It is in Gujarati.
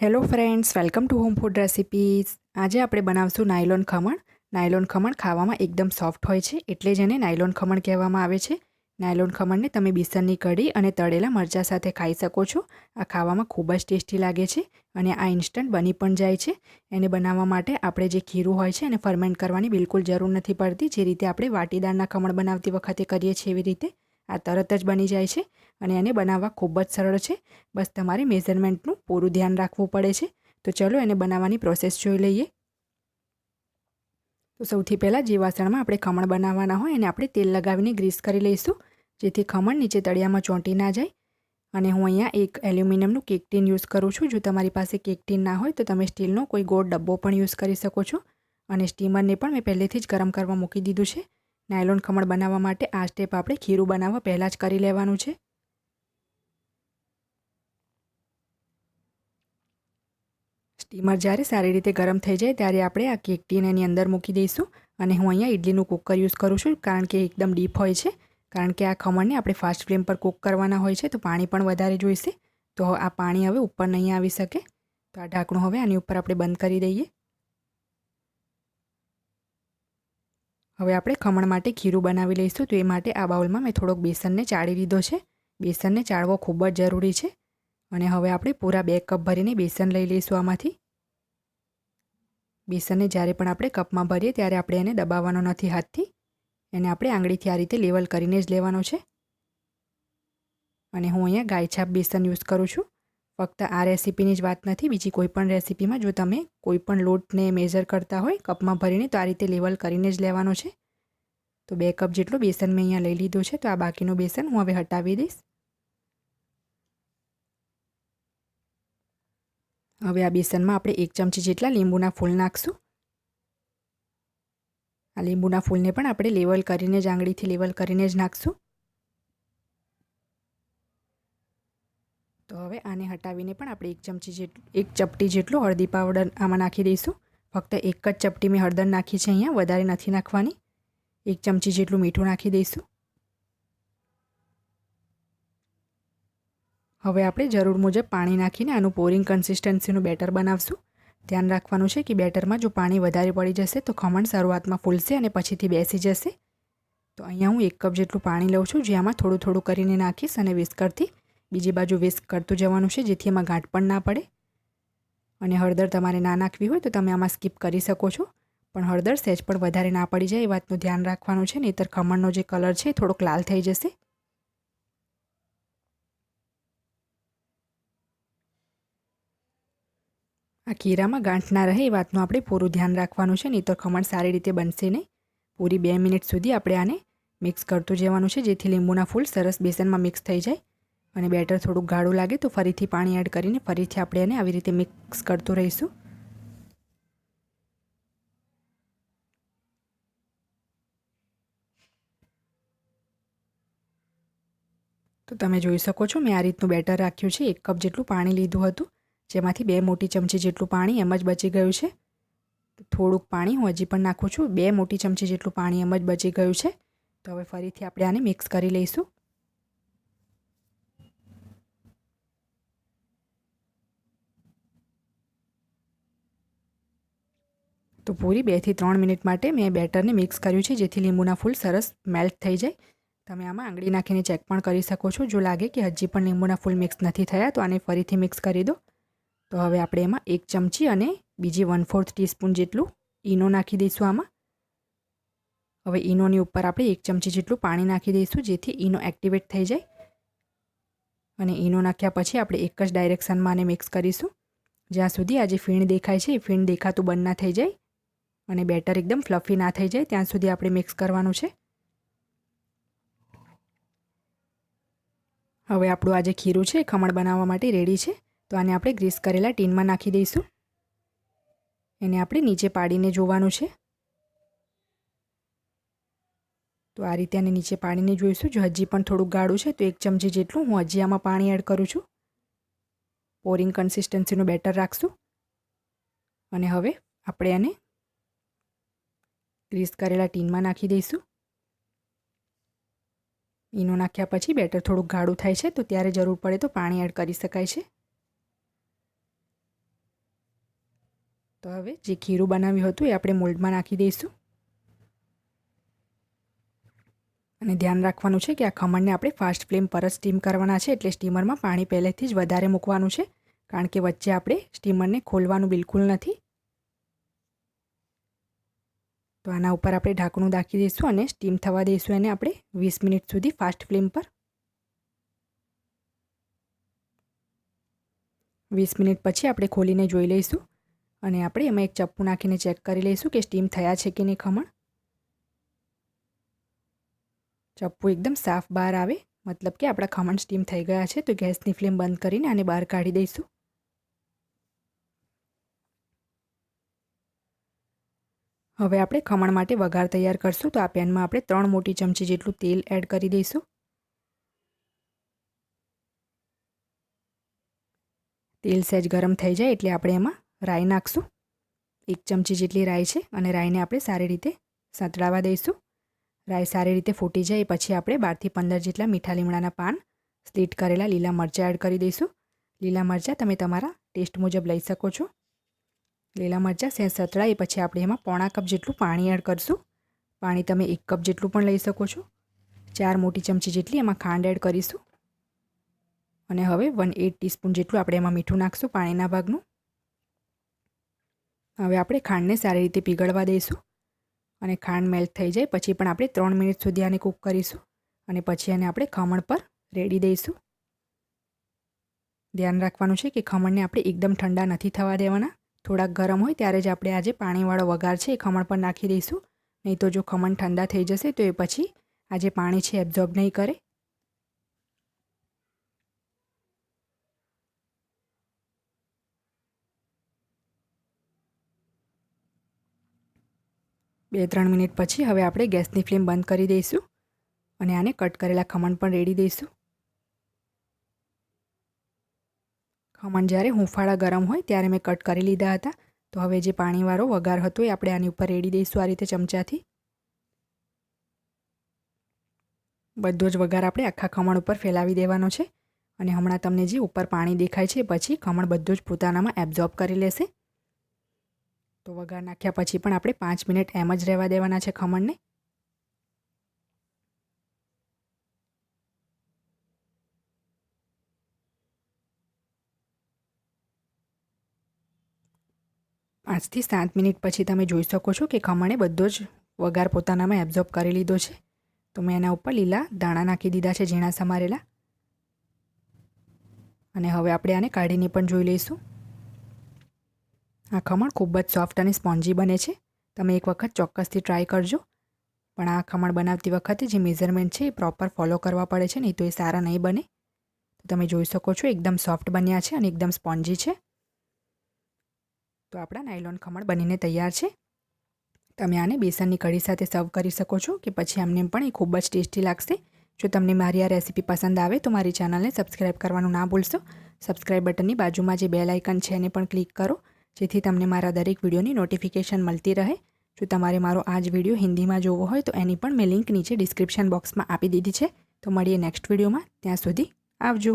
Hello friends, welcome to home food recipes. આજે આપણે બનાવશું નાયલોન ખમણ. નાયલોન ખમણ ખાવામાં એકદમ સોફ્ટ હોય છે, એટલે જ એને નાયલોન ખમણ કહેવામાં આવે છે. નાયલોન ખમણને તમે બેસનની કઢી અને તળેલા મરચાં સાથે ખાઈ શકો છો. આ ખાવામાં ખૂબ જ ટેસ્ટી લાગે છે અને આ ઇન્સ્ટન્ટ બની પણ જાય છે. એને બનાવવા માટે આપણે જે ખીરું હોય છે એને ફરમેન્ટ કરવાની બિલકુલ જરૂર નથી પડતી. જે રીતે આપણે વાટીદાળના ખમણ બનાવતી વખતે કરીએ છીએ એવી રીતે આ તરત જ બની જાય છે અને એને બનાવવા ખૂબ જ સરળ છે. બસ તમારે મેઝરમેન્ટનું પૂરું ધ્યાન રાખવું પડે છે. તો ચલો એને બનાવવાની પ્રોસેસ જોઈ લઈએ. તો સૌથી પહેલાં જે વાસણમાં આપણે ખમણ બનાવવાના હોય એને આપણે તેલ લગાવીને ગ્રીસ કરી લઈશું, જેથી ખમણ નીચે તળિયામાં ચોંટી ના જાય. અને હું અહીંયા એક એલ્યુમિનિયમનું કેક ટીન યુઝ કરું છું. જો તમારી પાસે કેક ટીન ના હોય તો તમે સ્ટીલનો કોઈ ગોળ ડબ્બો પણ યુઝ કરી શકો છો. અને સ્ટીમરને પણ મેં પહેલેથી જ ગરમ કરવા મૂકી દીધું છે. નાયલોન ખમણ બનાવવા માટે આ સ્ટેપ આપણે ખીરું બનાવવા પહેલાં જ કરી લેવાનું છે. સ્ટીમર જ્યારે સારી રીતે ગરમ થઈ જાય ત્યારે આપણે આ કેક ટીન એની અંદર મૂકી દઈશું. અને હું અહીંયા ઇડલીનું કુકર યુઝ કરું છું, કારણ કે એકદમ ડીપ હોય છે. કારણ કે આ ખમણને આપણે ફાસ્ટ ફ્લેમ પર કૂક કરવાના હોય છે, તો પાણી પણ વધારે જોઈશે. તો આ પાણી હવે ઉપર નહીં આવી શકે. તો આ ઢાંકણું હવે આની ઉપર આપણે બંધ કરી દઈએ. હવે આપણે ખમણ માટે ખીરું બનાવી લઈશું. તો એ માટે આ બાઉલમાં મેં થોડોક બેસનને ચાળી લીધો છે. બેસનને ચાળવો ખૂબ જ જરૂરી છે. અને હવે આપણે પૂરા 2 કપ ભરીને બેસન લઈ લઈશું આમાંથી. બેસનને જ્યારે પણ આપણે કપમાં ભરીએ ત્યારે આપણે એને દબાવવાનો નથી હાથથી. એને આપણે આંગળીથી આ રીતે લેવલ કરીને જ લેવાનો છે. અને હું અહીંયા ગાયછાપ બેસન યુઝ કરું છું. ફક્ત આ રેસીપીની જ વાત નથી, બીજી કોઈ પણ રેસીપીમાં જો તમે કોઈ પણ લોટને મેઝર કરતા હોય કપમાં ભરીને તો આ રીતે લેવલ કરીને જ લેવાનો છે. તો 2 કપ જેટલું બેસન મેં અહીંયા લઈ લીધું છે. તો આ બાકીનું બેસન હું હવે હટાવી દઈશ. હવે આ બેસનમાં આપણે 1 ચમચી જેટલા લીંબુના ફૂલ નાખશું. આ લીંબુના ફૂલને પણ આપણે લેવલ કરીને જ આંગળીથી લેવલ કરીને જ નાખશું. તો હવે આને હટાવીને પણ આપણે 1 ચપટી જેટલો હળદી પાવડર આમાં નાખી દઈશું. ફક્ત 1 જ ચપટી મેં હળદર નાખી છે અહીંયા, વધારે નથી નાખવાની. 1 ચમચી જેટલું મીઠું નાખી દઈશું. હવે આપણે જરૂર મુજબ પાણી નાખીને આનું પોરિંગ કન્સિસ્ટન્સીનું બેટર બનાવશું. ધ્યાન રાખવાનું છે કે બેટરમાં જો પાણી વધારે પડી જશે તો ખમણ શરૂઆતમાં ફૂલશે અને પછીથી બેસી જશે. તો અહીંયા હું 1 કપ જેટલું પાણી લઉં છું, જેમાં થોડું થોડું કરીને નાખીશ અને વિસ્કરથી બીજી બાજુ વિસ્ક કરતું જવાનું છે, જેથી એમાં ગાંઠ પણ ના પડે. અને હળદર તમારે ના નાખવી હોય તો તમે આમાં સ્કીપ કરી શકો છો, પણ હળદર સહેજ પણ વધારે ના પડી જાય એ વાતનું ધ્યાન રાખવાનું છે, નહીંતર ખમણનો જે કલર છે એ થોડોક લાલ થઈ જશે. આ ખીરામાં ગાંઠ ના રહે એ વાતનું આપણે પૂરું ધ્યાન રાખવાનું છે, નહીં તો ખમણ સારી રીતે બનશે નહીં. પૂરી 2 મિનિટ સુધી આપણે આને મિક્સ કરતું જવાનું છે, જેથી લીંબુના ફૂલ સરસ બેસનમાં મિક્સ થઈ જાય. અને બેટર થોડુંક ગાઢું લાગે તો ફરીથી પાણી એડ કરીને ફરીથી આપણે એને આવી રીતે મિક્સ કરતું રહીશું. તો તમે જોઈ શકો છો મેં આ રીતનું બેટર રાખ્યું છે. 1 કપ જેટલું પાણી લીધું હતું, જેમાંથી 2 મોટી ચમચી જેટલું પાણી એમ જ બચી ગયું છે. થોડુંક પાણી હું હજી પણ નાખું છું. 2 મોટી ચમચી જેટલું પાણી એમ જ બચી ગયું છે. તો હવે ફરીથી આપણે આને મિક્સ કરી લઈશું. તો પૂરી 2 થી 3 મિનિટ માટે મેં બેટરને મિક્સ કર્યું છે, જેથી લીંબુના ફૂલ સરસ મેલ્ટ થઈ જાય. તમે આમાં આંગળી નાખીને ચેક પણ કરી શકો છો. જો લાગે કે હજી પણ લીંબુના ફૂલ મિક્સ નથી થયા તો આને ફરીથી મિક્સ કરી દો. તો હવે આપણે એમાં 1 ચમચી અને બીજી 1/4 ટીસ્પૂન જેટલું ઈનો નાખી દઈશું આમાં. હવે ઈનોની ઉપર આપણે 1 ચમચી જેટલું પાણી નાખી દઈશું, જેથી ઈનો એક્ટિવેટ થઈ જાય. અને ઈનો નાખ્યા પછી આપણે એક જ ડાયરેક્શનમાં આને મિક્સ કરીશું, જ્યાં સુધી આ જે ફીણ દેખાય છે એ ફીણ દેખાતું બંધ ના થઈ જાય અને બેટર એકદમ ફ્લફી ના થઈ જાય ત્યાં સુધી આપણે મિક્સ કરવાનું છે. હવે આપણું આ જે ખીરું છે એ ખમણ બનાવવા માટે રેડી છે. તો આને આપણે ગ્રીસ કરેલા ટીનમાં નાખી દઈશું. એને આપણે નીચે પાડીને જોવાનું છે. તો આ રીતે આને નીચે પાડીને જોઈશું. જો હજી પણ થોડુંક ગાઢું છે તો 1 ચમચી જેટલું હું હજી આમાં પાણી એડ કરું છું. પોરિંગ કન્સિસ્ટન્સીનું બેટર રાખશું. અને હવે આપણે આને ગ્રીસ કરેલા ટીનમાં નાખી દઈશું. ઈનો નાખ્યા પછી બેટર થોડુંક ગાઢું થાય છે, તો ત્યારે જરૂર પડે તો પાણી એડ કરી શકાય છે. તો હવે જે ખીરું બનાવ્યું હતું એ આપણે મોલ્ડમાં નાખી દઈશું અને ધ્યાન રાખવાનું છે કે આ ખમણને આપણે ફાસ્ટ ફ્લેમ પર જ સ્ટીમ કરવાના છે, એટલે સ્ટીમરમાં પાણી પહેલેથી જ વધારે મૂકવાનું છે, કારણ કે વચ્ચે આપણે સ્ટીમરને ખોલવાનું બિલકુલ નથી. તો આના ઉપર આપણે ઢાંકણું રાખી દઈશું અને સ્ટીમ થવા દઈશું એને આપણે 20 મિનિટ સુધી ફાસ્ટ ફ્લેમ પર. 20 મિનિટ પછી આપણે ખોલીને જોઈ લઈશું અને આપણે એમાં એક ચપ્પુ નાખીને ચેક કરી લઈશું કે સ્ટીમ થયા છે કે નહીં ખમણ. ચપ્પુ એકદમ સાફ બહાર આવે, મતલબ કે આપણા ખમણ સ્ટીમ થઈ ગયા છે. તો ગેસની ફ્લેમ બંધ કરીને આને બહાર કાઢી દઈશું. હવે આપણે ખમણ માટે વઘાર તૈયાર કરશું. તો આ પેનમાં આપણે 3 મોટી ચમચી જેટલું તેલ એડ કરી દઈશું. તેલ સહેજ ગરમ થઈ જાય એટલે આપણે એમાં રાઈ નાખશું. 1 ચમચી જેટલી રાઈ છે અને રાઈને આપણે સારી રીતે સંતળાવા દઈશું. રાઈ સારી રીતે ફૂટી જાય પછી આપણે 12 થી 15 જેટલા મીઠા લીમડાના પાન, સ્લીટ કરેલા લીલા મરચાં એડ કરી દઈશું. લીલા મરચાં તમે તમારા ટેસ્ટ મુજબ લઈ શકો છો. લીલા મરચાં સહેજ સતળાય પછી આપણે એમાં 1/4 કપ જેટલું પાણી એડ કરશું. પાણી તમે 1 કપ જેટલું પણ લઈ શકો છો. 4 મોટી ચમચી જેટલી એમાં ખાંડ એડ કરીશું અને હવે 1/8 ટીસ્પૂન જેટલું આપણે એમાં મીઠું નાખશું પાણીના ભાગનું. હવે આપણે ખાંડને સારી રીતે પીગળવા દઈશું અને ખાંડ મેલ્ટ થઈ જાય પછી પણ આપણે 3 મિનિટ સુધી આને કૂક કરીશું અને પછી આને આપણે ખમણ પર રેડી દઈશું. ધ્યાન રાખવાનું છે કે ખમણને આપણે એકદમ ઠંડા નથી થવા દેવાના. થોડાક ગરમ હોય ત્યારે જ આપણે આજે પાણીવાળો વઘાર છે એ ખમણ પર નાખી દઈશું. નહીં તો જો ખમણ ઠંડા થઈ જશે તો એ પછી આ જે પાણી છે એબ્ઝોર્બ નહીં કરે. બે 3 મિનિટ પછી હવે આપણે ગેસની ફ્લેમ બંધ કરી દઈશું અને આને કટ કરેલા ખમણ પણ રેડી દઈશું. ખમણ જ્યારે હુંફાળા ગરમ હોય ત્યારે મેં કટ કરી લીધા હતા. તો હવે જે પાણીવાળો વઘાર હતો એ આપણે આની ઉપર રેડી દઈશું આ રીતે ચમચાથી. બધો જ વઘાર આપણે આખા ખમણ ઉપર ફેલાવી દેવાનો છે અને હમણાં તમને જે ઉપર પાણી દેખાય છે પછી ખમણ બધું જ પોતાનામાં એબ્ઝોર્બ કરી લેશે. તો વઘાર નાખ્યા પછી પણ આપણે 5 મિનિટ એમ જ રહેવા દેવાના છે ખમણને. પાંચથી 7 મિનિટ પછી તમે જોઈ શકો છો કે ખમણે બધો જ વઘાર પોતાનામાં એબ્ઝોર્બ કરી લીધો છે. તો મેં એના ઉપર લીલા દાણા નાખી દીધા છે ઝીણા સમારેલા અને હવે આપણે આને કાઢીને પણ જોઈ લઈશું. આ ખમણ ખૂબ જ સોફ્ટ અને સ્પોન્જી બને છે. તમે એક વખત ચોક્કસથી ટ્રાય કરજો. પણ આ ખમણ બનાવતી વખતે જે મેઝરમેન્ટ છે એ પ્રોપર ફોલો કરવા પડે છે, નહીં તો એ સારા નહીં બને. તો તમે જોઈ શકો છો એકદમ સોફ્ટ બન્યા છે અને એકદમ સ્પોન્જી છે. તો આપણા નાયલોન ખમણ બનીને તૈયાર છે. તમે આને બેસનની કઢી સાથે સર્વ કરી શકો છો કે પછી આમને પણ એ ખૂબ જ ટેસ્ટી લાગશે. જો તમને મારી આ રેસીપી પસંદ આવે તો મારી ચેનલને સબસ્ક્રાઈબ કરવાનું ના ભૂલશો. સબસ્ક્રાઈબ બટનની બાજુમાં જે બેલ આઇકન છે એને પણ ક્લિક કરો જેથી તમને મારા દરેક વિડીયોની નોટિફિકેશન મળતી રહે. જો તમારે મારો આ જ વિડીયો હિન્દીમાં જોવો હોય તો એની પણ મેં લિંક નીચે ડિસ્ક્રિપ્શન બોક્સમાં આપી દીધી છે. તો મળીએ નેક્સ્ટ વિડીયોમાં. ત્યાં સુધી આવજો.